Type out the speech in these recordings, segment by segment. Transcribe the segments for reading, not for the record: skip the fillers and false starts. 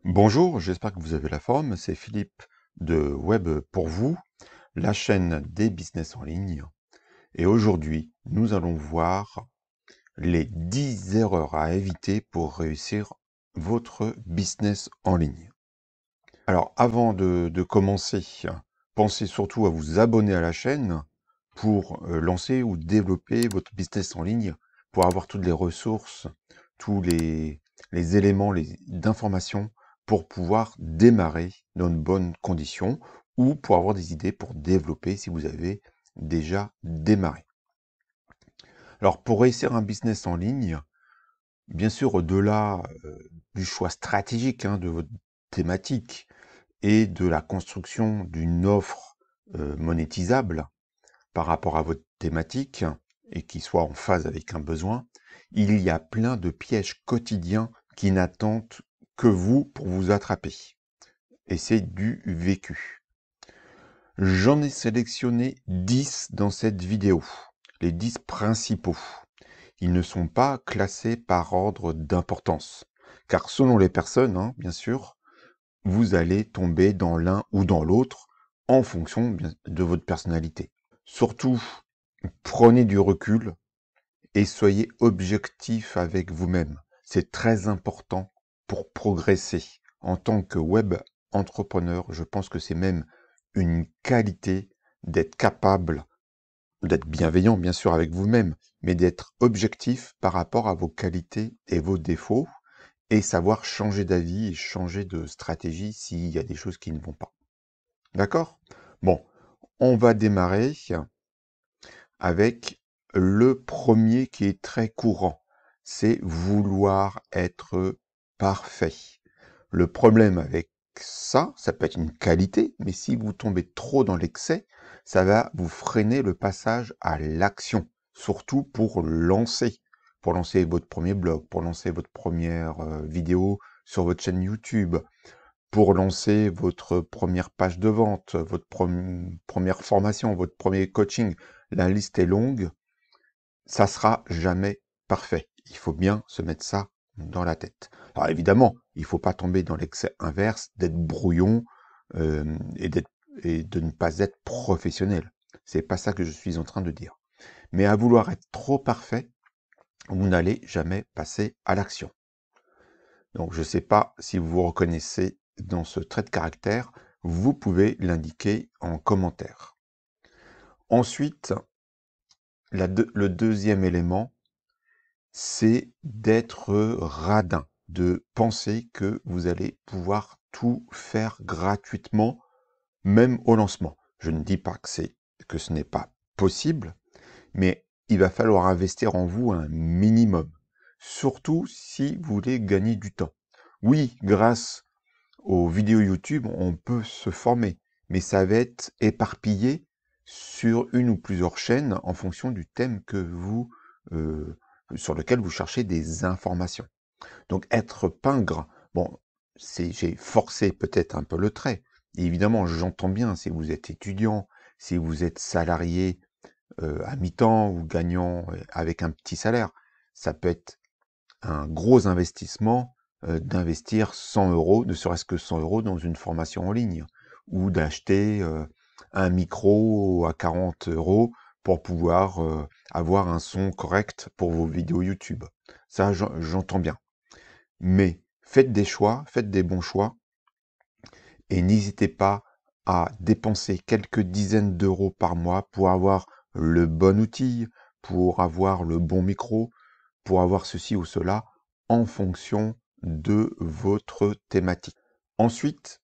Bonjour, j'espère que vous avez la forme. C'est Philippe de Web pour vous, la chaîne des business en ligne. Et aujourd'hui, nous allons voir les 10 erreurs à éviter pour réussir votre business en ligne. Alors, avant de commencer, pensez surtout à vous abonner à la chaîne pour lancer ou développer votre business en ligne, pour avoir toutes les ressources, tous les éléments d'information pour pouvoir démarrer dans de bonnes conditions ou pour avoir des idées pour développer si vous avez déjà démarré. Alors, pour réussir un business en ligne, bien sûr, au-delà du choix stratégique de votre thématique et de la construction d'une offre monétisable par rapport à votre thématique et qui soit en phase avec un besoin, il y a plein de pièges quotidiens qui n'attendent que vous pour vous attraper. Et c'est du vécu. J'en ai sélectionné 10 dans cette vidéo, les 10 principaux. Ils ne sont pas classés par ordre d'importance, car selon les personnes, bien sûr, vous allez tomber dans l'un ou dans l'autre en fonction de votre personnalité. Surtout, prenez du recul et soyez objectif avec vous-même. C'est très important pour progresser. En tant que web entrepreneur, je pense que c'est même une qualité d'être capable, d'être bienveillant bien sûr avec vous-même, mais d'être objectif par rapport à vos qualités et vos défauts et savoir changer d'avis et changer de stratégie s'il y a des choses qui ne vont pas. D'accord? Bon, on va démarrer avec le premier qui est très courant, c'est vouloir être parfait. Le problème avec ça peut être une qualité, mais si vous tombez trop dans l'excès, ça va vous freiner le passage à l'action, surtout pour lancer votre premier blog, pour lancer votre première vidéo sur votre chaîne YouTube, pour lancer votre première page de vente, votre première formation, votre premier coaching. La liste est longue, ça sera jamais parfait. Il faut bien se mettre ça dans la tête. Alors évidemment, il ne faut pas tomber dans l'excès inverse, d'être brouillon et de ne pas être professionnel. C'est pas ça que je suis en train de dire. Mais à vouloir être trop parfait, vous n'allez jamais passer à l'action. Donc je ne sais pas si vous vous reconnaissez dans ce trait de caractère, vous pouvez l'indiquer en commentaire. Ensuite, le deuxième élément, c'est d'être radin, de penser que vous allez pouvoir tout faire gratuitement, même au lancement. Je ne dis pas que ce n'est pas possible, mais il va falloir investir en vous un minimum, surtout si vous voulez gagner du temps. Oui, grâce aux vidéos YouTube, on peut se former, mais ça va être éparpillé sur une ou plusieurs chaînes en fonction du thème que sur lequel vous cherchez des informations. Donc être pingre, bon, j'ai forcé peut-être un peu le trait. Et évidemment, j'entends bien si vous êtes étudiant, si vous êtes salarié à mi-temps ou gagnant avec un petit salaire, ça peut être un gros investissement d'investir 100 euros, ne serait-ce que 100 euros dans une formation en ligne, ou d'acheter un micro à 40 euros pour pouvoir avoir un son correct pour vos vidéos YouTube. Ça, j'entends bien. Mais faites des choix, faites des bons choix, et n'hésitez pas à dépenser quelques dizaines d'euros par mois pour avoir le bon outil, pour avoir le bon micro, pour avoir ceci ou cela en fonction de votre thématique. Ensuite,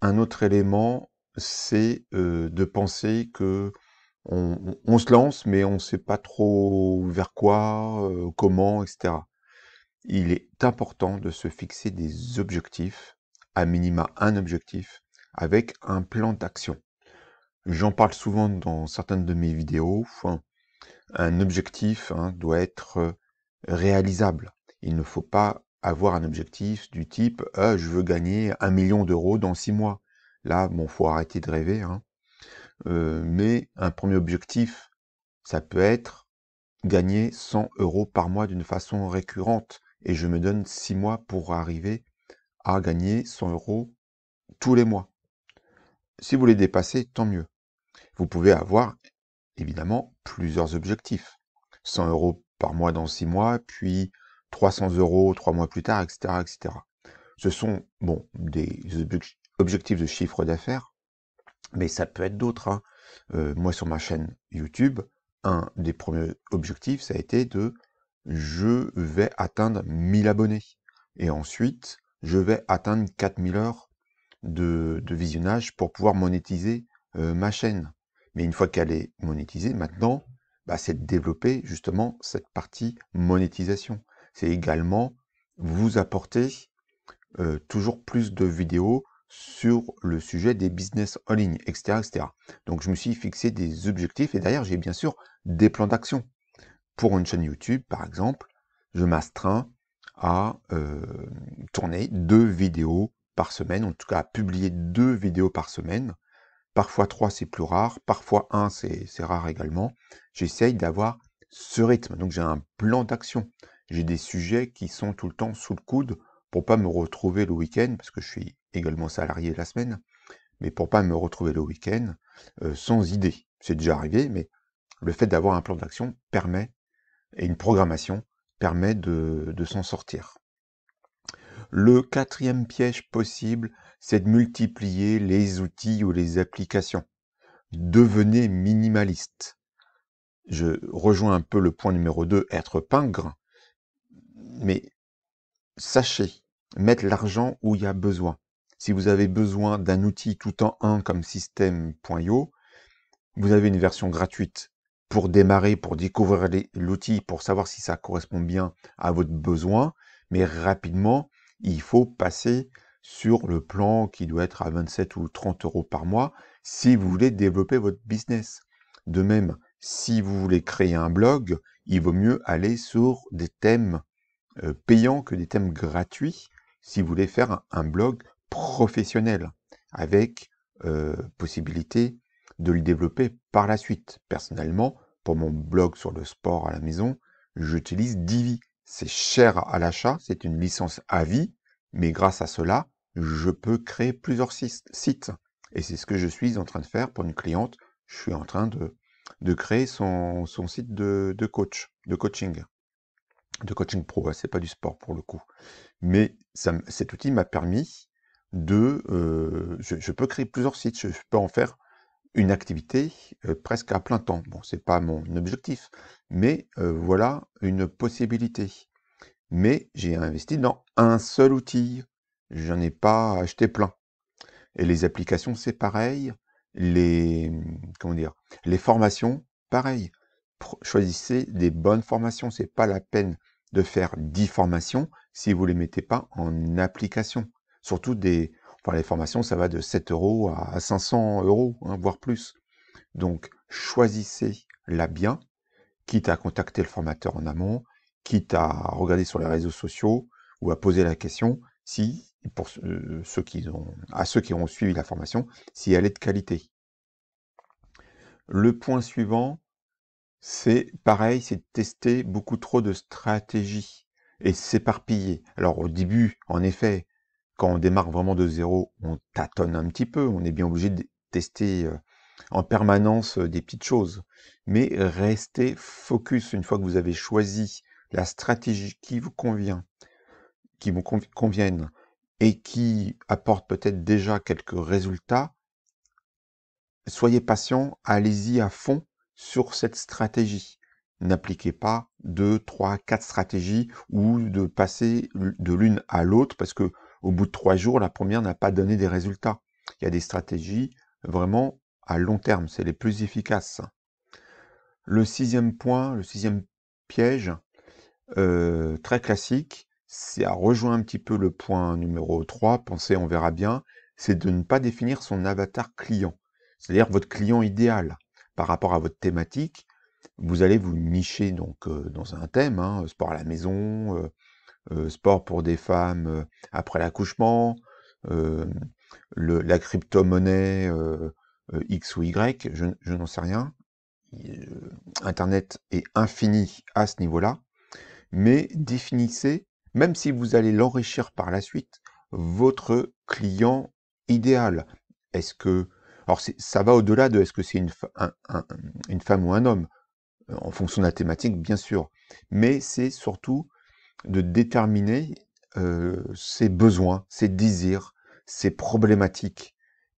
un autre élément, c'est de penser que on se lance, mais on ne sait pas trop vers quoi, comment, etc. Il est important de se fixer des objectifs, à minima un objectif, avec un plan d'action. J'en parle souvent dans certaines de mes vidéos. Un objectif doit être réalisable. Il ne faut pas avoir un objectif du type je veux gagner 1 million d'euros dans 6 mois. Là, bon, faut arrêter de rêver. Mais un premier objectif, ça peut être gagner 100 euros par mois d'une façon récurrente. Et je me donne 6 mois pour arriver à gagner 100 € tous les mois. Si vous les dépassez, tant mieux. Vous pouvez avoir évidemment plusieurs objectifs. 100 € par mois dans 6 mois, puis 300 € 3 mois plus tard, etc., etc. Ce sont, bon, des objectifs de chiffre d'affaires, mais ça peut être d'autres, hein. Moi, sur ma chaîne YouTube, un des premiers objectifs, ça a été je vais atteindre 1000 abonnés. Et ensuite, je vais atteindre 4000 heures de visionnage pour pouvoir monétiser ma chaîne. Mais une fois qu'elle est monétisée, maintenant, c'est de développer justement cette partie monétisation. C'est également vous apporter toujours plus de vidéos sur le sujet des business en ligne, etc., etc. Donc je me suis fixé des objectifs et derrière j'ai bien sûr des plans d'action. Pour une chaîne YouTube, par exemple, je m'astreins à tourner 2 vidéos par semaine, en tout cas à publier 2 vidéos par semaine. Parfois 3, c'est plus rare, parfois 1, c'est rare également. J'essaye d'avoir ce rythme, donc j'ai un plan d'action. J'ai des sujets qui sont tout le temps sous le coude pour pas me retrouver le week-end, parce que je suis également salarié la semaine, mais pour pas me retrouver le week-end sans idée. C'est déjà arrivé, mais le fait d'avoir un plan d'action permet, et une programmation, permet de s'en sortir. Le 4e piège possible, c'est de multiplier les outils ou les applications. Devenez minimaliste. Je rejoins un peu le point numéro 2, être pingre, mais sachez mettre l'argent où il y a besoin. Si vous avez besoin d'un outil tout en un comme System.io, vous avez une version gratuite pour démarrer, pour découvrir l'outil, pour savoir si ça correspond bien à votre besoin, mais rapidement, il faut passer sur le plan qui doit être à 27 ou 30 € par mois si vous voulez développer votre business. De même, si vous voulez créer un blog, il vaut mieux aller sur des thèmes payants que des thèmes gratuits si vous voulez faire un blog professionnel avec possibilité de le développer par la suite. Personnellement, pour mon blog sur le sport à la maison, j'utilise Divi. C'est cher à l'achat, c'est une licence à vie, mais grâce à cela, je peux créer plusieurs sites. Et c'est ce que je suis en train de faire pour une cliente. Je suis en train de créer son site de coaching pro. C'est pas du sport pour le coup. Mais cet outil m'a permis je peux créer plusieurs sites, je peux en faire une activité presque à plein temps. Bon, c'est pas mon objectif, mais voilà une possibilité. Mais j'ai investi dans un seul outil, j'en ai pas acheté plein. Et les applications, c'est pareil. Comment dire, les formations, pareil. Choisissez des bonnes formations. C'est pas la peine de faire 10 formations si vous les mettez pas en application. Surtout les formations, ça va de 7 € à 500 €, hein, voire plus. Donc, choisissez-la bien, quitte à contacter le formateur en amont, quitte à regarder sur les réseaux sociaux ou à poser la question si, pour ceux qui auront suivi la formation, si elle est de qualité. Le point suivant, c'est pareil, c'est de tester beaucoup trop de stratégies et s'éparpiller. Alors au début, en effet, quand on démarre vraiment de zéro, on tâtonne un petit peu, on est bien obligé de tester en permanence des petites choses. Mais restez focus une fois que vous avez choisi la stratégie qui vous convient, qui vous conviennent et qui apporte peut-être déjà quelques résultats. Soyez patient, allez-y à fond sur cette stratégie. N'appliquez pas 2, 3, 4 stratégies ou de passer de l'une à l'autre parce que au bout de 3 jours, la première n'a pas donné des résultats. Il y a des stratégies vraiment à long terme, c'est les plus efficaces. Le 6e point, le 6e piège, très classique, ça rejoint un petit peu le point numéro 3, pensez, on verra bien, c'est de ne pas définir son avatar client. C'est-à-dire votre client idéal par rapport à votre thématique. Vous allez vous nicher donc dans un thème, hein, sport à la maison, sport pour des femmes après l'accouchement, la crypto-monnaie X ou Y, je n'en sais rien. Internet est infini à ce niveau-là, mais définissez, même si vous allez l'enrichir par la suite, votre client idéal. Est-ce que... Alors, ça va au-delà de est-ce que c'est une femme ou un homme, en fonction de la thématique, bien sûr. Mais c'est surtout de déterminer ses besoins, ses désirs, ses problématiques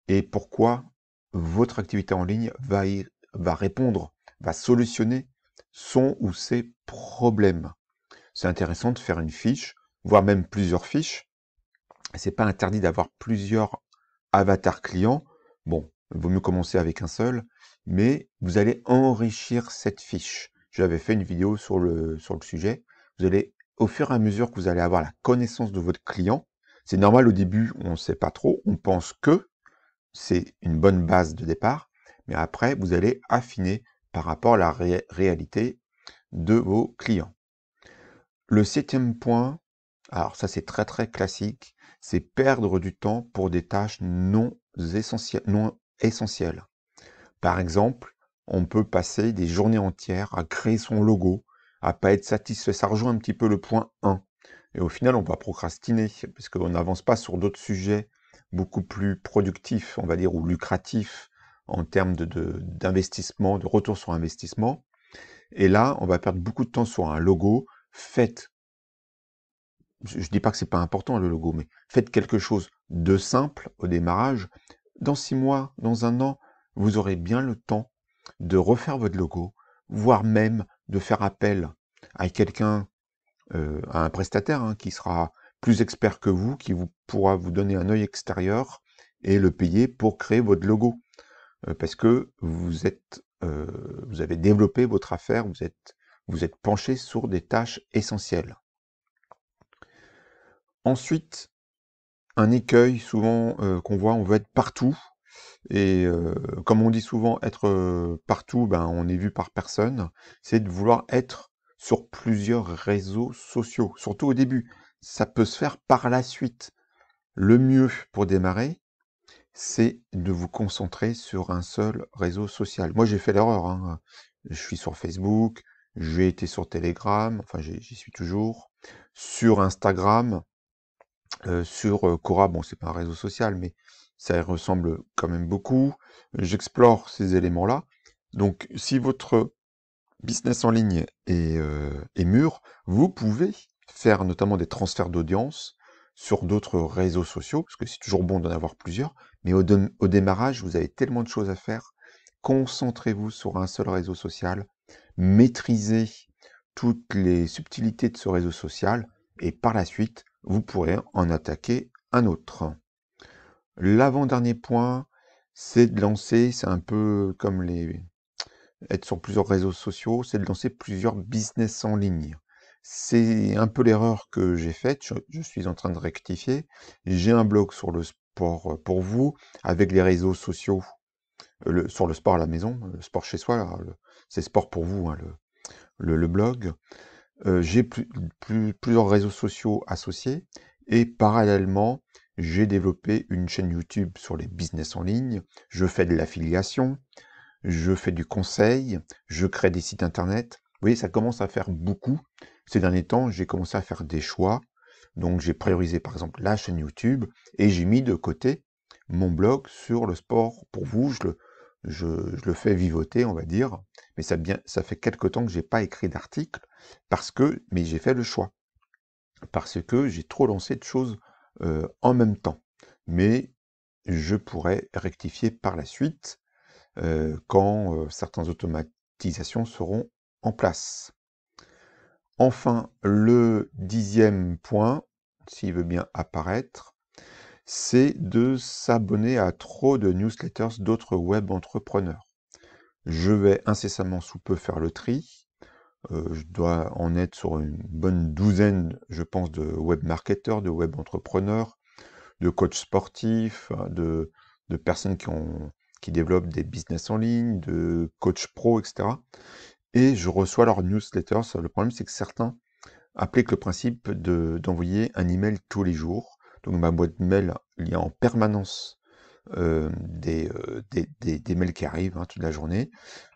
et pourquoi votre activité en ligne va répondre, va solutionner son ou ses problèmes. C'est intéressant de faire une fiche, voire même plusieurs fiches. C'est pas interdit d'avoir plusieurs avatars clients. Bon, il vaut mieux commencer avec un seul, mais vous allez enrichir cette fiche. J'avais fait une vidéo sur le sujet. Vous allez, au fur et à mesure que vous allez avoir la connaissance de votre client, c'est normal au début, on ne sait pas trop, on pense que c'est une bonne base de départ, mais après, vous allez affiner par rapport à la réalité de vos clients. Le 7e point, alors ça c'est très très classique, c'est perdre du temps pour des tâches non essentielles. Par exemple, on peut passer des journées entières à créer son logo, à pas être satisfait. Ça rejoint un petit peu le point 1. Et au final, on va procrastiner, parce qu'on n'avance pas sur d'autres sujets beaucoup plus productifs, on va dire, ou lucratifs, en termes d'investissement, de retour sur investissement. Et là, on va perdre beaucoup de temps sur un logo. Faites, je ne dis pas que c'est pas important le logo, mais faites quelque chose de simple au démarrage. Dans 6 mois, dans un an, vous aurez bien le temps de refaire votre logo, voire même de faire appel à quelqu'un, à un prestataire qui sera plus expert que vous, qui pourra vous donner un œil extérieur et le payer pour créer votre logo. Parce que vous avez développé votre affaire, vous êtes penché sur des tâches essentielles. Ensuite, un écueil souvent qu'on voit, on veut être partout. Et comme on dit souvent, être partout, ben, on est vu par personne. C'est de vouloir être sur plusieurs réseaux sociaux, surtout au début. Ça peut se faire par la suite. Le mieux pour démarrer, c'est de vous concentrer sur un seul réseau social. Moi, j'ai fait l'erreur. Je suis sur Facebook, j'ai été sur Telegram, enfin j'y suis toujours, sur Instagram, sur Quora, bon, c'est pas un réseau social, mais ça y ressemble quand même beaucoup. J'explore ces éléments-là. Donc, si votre business en ligne est mûr, vous pouvez faire notamment des transferts d'audience sur d'autres réseaux sociaux, parce que c'est toujours bon d'en avoir plusieurs, mais au démarrage, vous avez tellement de choses à faire. Concentrez-vous sur un seul réseau social, maîtrisez toutes les subtilités de ce réseau social, et par la suite, vous pourrez en attaquer un autre. L'avant-dernier point, c'est de lancer, c'est un peu comme être sur plusieurs réseaux sociaux, c'est de lancer plusieurs business en ligne. C'est un peu l'erreur que j'ai faite, je suis en train de rectifier. J'ai un blog sur le sport pour vous, avec les réseaux sociaux, sur le sport à la maison, le sport chez soi, c'est sport pour vous, le blog. J'ai plusieurs réseaux sociaux associés, et parallèlement, j'ai développé une chaîne YouTube sur les business en ligne, je fais de l'affiliation, je fais du conseil, je crée des sites internet. Vous voyez, ça commence à faire beaucoup. Ces derniers temps, j'ai commencé à faire des choix. Donc, j'ai priorisé par exemple la chaîne YouTube et j'ai mis de côté mon blog sur le sport pour vous. Je le fais vivoter, on va dire. Mais ça fait quelque temps que j'ai pas écrit d'article mais j'ai fait le choix. Parce que j'ai trop lancé de choses en même temps. Mais je pourrais rectifier par la suite quand certaines automatisations seront en place. Enfin, le 10e point, s'il veut bien apparaître, c'est de s'abonner à trop de newsletters d'autres web entrepreneurs. Je vais incessamment sous peu faire le tri. Je dois en être sur une bonne douzaine, je pense, de web marketeurs, de web entrepreneurs, de coachs sportifs, de personnes qui développent des business en ligne, de coachs pro, etc. Et je reçois leurs newsletters. Le problème, c'est que certains appliquent le principe d'envoyer un email tous les jours. Donc ma boîte mail, il y a en permanence des mails qui arrivent toute la journée.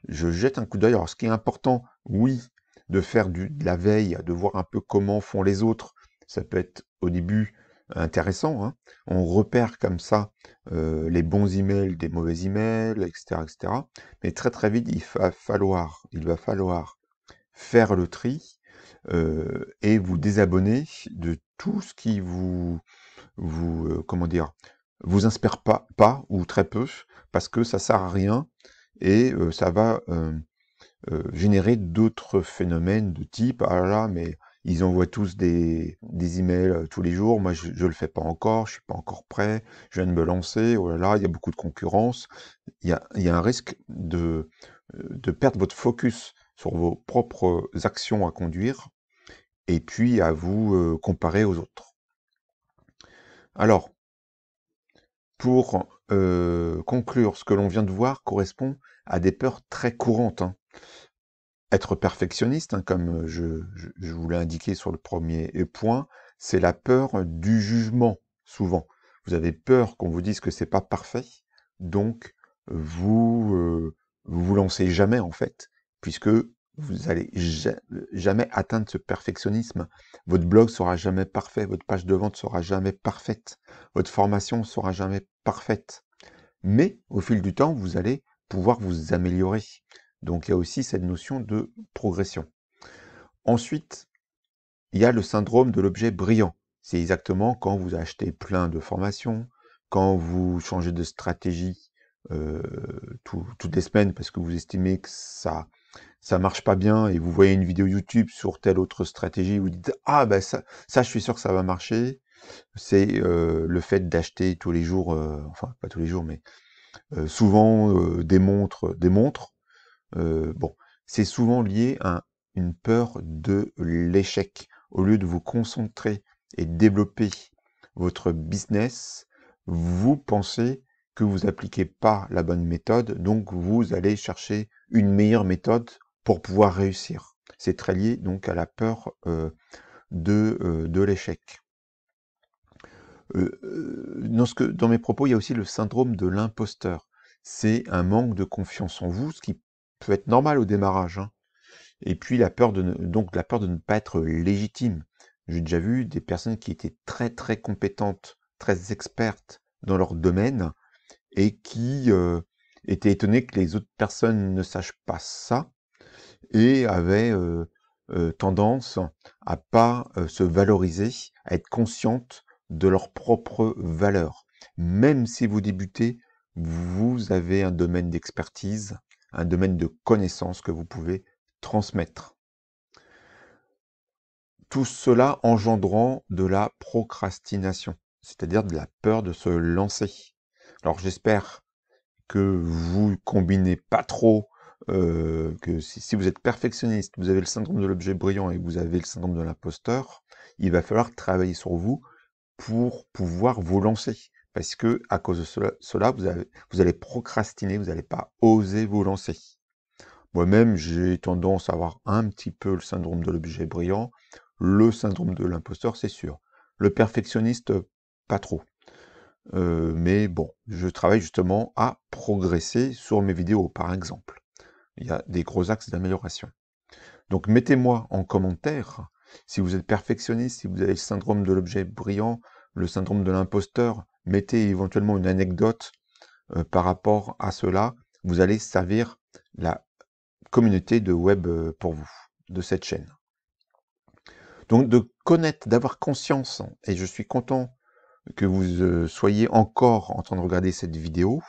Je jette un coup d'œil. Alors ce qui est important, oui, de faire de la veille, de voir un peu comment font les autres. Ça peut être au début intéressant, hein. On repère comme ça les bons emails des mauvais emails, etc., etc. Mais très très vite, il va falloir faire le tri et vous désabonner de tout ce qui comment dire, vous inspire pas ou très peu, parce que ça sert à rien et ça va générer d'autres phénomènes de type ah là là, mais ils envoient tous des emails tous les jours, moi je le fais pas encore, je suis pas encore prêt, je viens de me lancer, oh là là, il y a beaucoup de concurrence. Il y a un risque de perdre votre focus sur vos propres actions à conduire et puis à vous comparer aux autres. Alors, pour conclure, ce que l'on vient de voir correspond à des peurs très courantes, hein. Être perfectionniste, hein, comme je vous l'ai indiqué sur le premier point, c'est la peur du jugement, souvent. Vous avez peur qu'on vous dise que c'est pas parfait, donc vous lancez jamais, en fait, puisque vous allez jamais atteindre ce perfectionnisme. Votre blog sera jamais parfait, votre page de vente sera jamais parfaite, votre formation sera jamais parfaite. Mais au fil du temps, vous allez pouvoir vous améliorer. Donc il y a aussi cette notion de progression. Ensuite, il y a le syndrome de l'objet brillant. C'est exactement quand vous achetez plein de formations, quand vous changez de stratégie toutes les semaines parce que vous estimez que ça marche pas bien et vous voyez une vidéo YouTube sur telle autre stratégie, vous dites ah ben ça je suis sûr que ça va marcher. C'est le fait d'acheter tous les jours, enfin pas tous les jours, mais souvent des montres. Bon, c'est souvent lié à une peur de l'échec. Au lieu de vous concentrer et développer votre business, vous pensez que vous n'appliquez pas la bonne méthode, donc vous allez chercher une meilleure méthode pour pouvoir réussir. C'est très lié donc à la peur de l'échec. Dans mes propos, il y a aussi le syndrome de l'imposteur. C'est un manque de confiance en vous, ce qui peut être normal au démarrage, hein. Et puis la peur donc la peur de ne pas être légitime. J'ai déjà vu des personnes qui étaient très très compétentes, très expertes dans leur domaine et qui étaient étonnées que les autres personnes ne sachent pas ça et avaient tendance à pas se valoriser, à être conscientes de leur propre valeur. Même si vous débutez, vous avez un domaine d'expertise, un domaine de connaissance que vous pouvez transmettre. Tout cela engendrant de la procrastination, c'est-à-dire de la peur de se lancer. Alors j'espère que vous combinez pas trop, que si vous êtes perfectionniste, vous avez le syndrome de l'objet brillant et vous avez le syndrome de l'imposteur, il va falloir travailler sur vous pour pouvoir vous lancer. Parce que à cause de cela vous allez procrastiner, vous n'allez pas oser vous lancer. Moi-même, j'ai tendance à avoir un petit peu le syndrome de l'objet brillant, le syndrome de l'imposteur, c'est sûr. Le perfectionniste, pas trop. Mais bon, je travaille justement à progresser sur mes vidéos, par exemple. Il y a des gros axes d'amélioration. Donc mettez-moi en commentaire si vous êtes perfectionniste, si vous avez le syndrome de l'objet brillant, le syndrome de l'imposteur, mettez éventuellement une anecdote par rapport à cela. Vous allez servir la communauté de web pour vous, de cette chaîne. Donc de connaître, d'avoir conscience, et je suis content que vous soyez encore en train de regarder cette vidéo,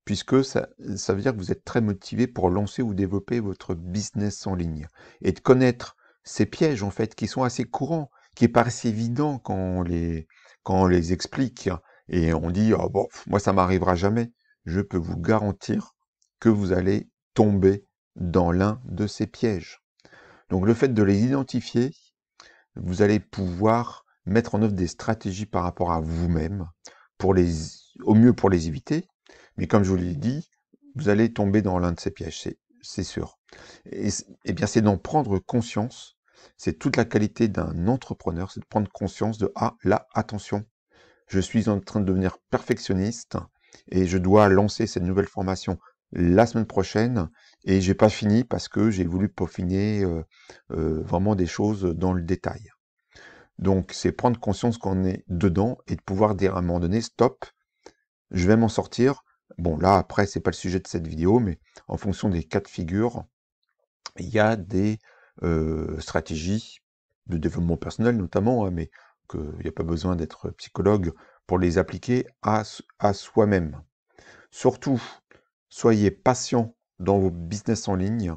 puisque ça veut dire que vous êtes très motivé pour lancer ou développer votre business en ligne. Et de connaître ces pièges, en fait, qui sont assez courants, qui paraissent évidents quand on les explique, et on dit oh, bon, moi ça m'arrivera jamais. Je peux vous garantir que vous allez tomber dans l'un de ces pièges. Donc le fait de les identifier, vous allez pouvoir mettre en œuvre des stratégies par rapport à vous-même, au mieux pour les éviter, mais comme je vous l'ai dit, vous allez tomber dans l'un de ces pièges, c'est sûr. Et bien c'est d'en prendre conscience, c'est toute la qualité d'un entrepreneur, c'est de prendre conscience de ah là, attention, je suis en train de devenir perfectionniste et je dois lancer cette nouvelle formation la semaine prochaine et j'ai pas fini parce que j'ai voulu peaufiner vraiment des choses dans le détail. Donc, c'est prendre conscience qu'on est dedans et de pouvoir dire à un moment donné, stop, je vais m'en sortir. Bon, là, après, c'est pas le sujet de cette vidéo, mais en fonction des cas de figure, il y a des stratégies de développement personnel notamment, hein, mais il n'y a pas besoin d'être psychologue pour les appliquer à soi-même. Surtout, soyez patient dans vos business en ligne.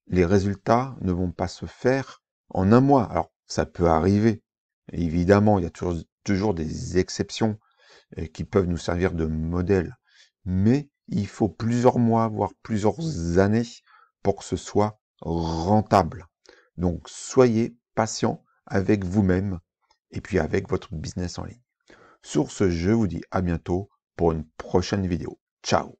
Les résultats ne vont pas se faire en un mois. Alors, ça peut arriver. Évidemment, il y a toujours des exceptions qui peuvent nous servir de modèle. Mais il faut plusieurs mois, voire plusieurs années pour que ce soit rentable. Donc, soyez patient avec vous-même et puis avec votre business en ligne. Sur ce, je vous dis à bientôt pour une prochaine vidéo. Ciao!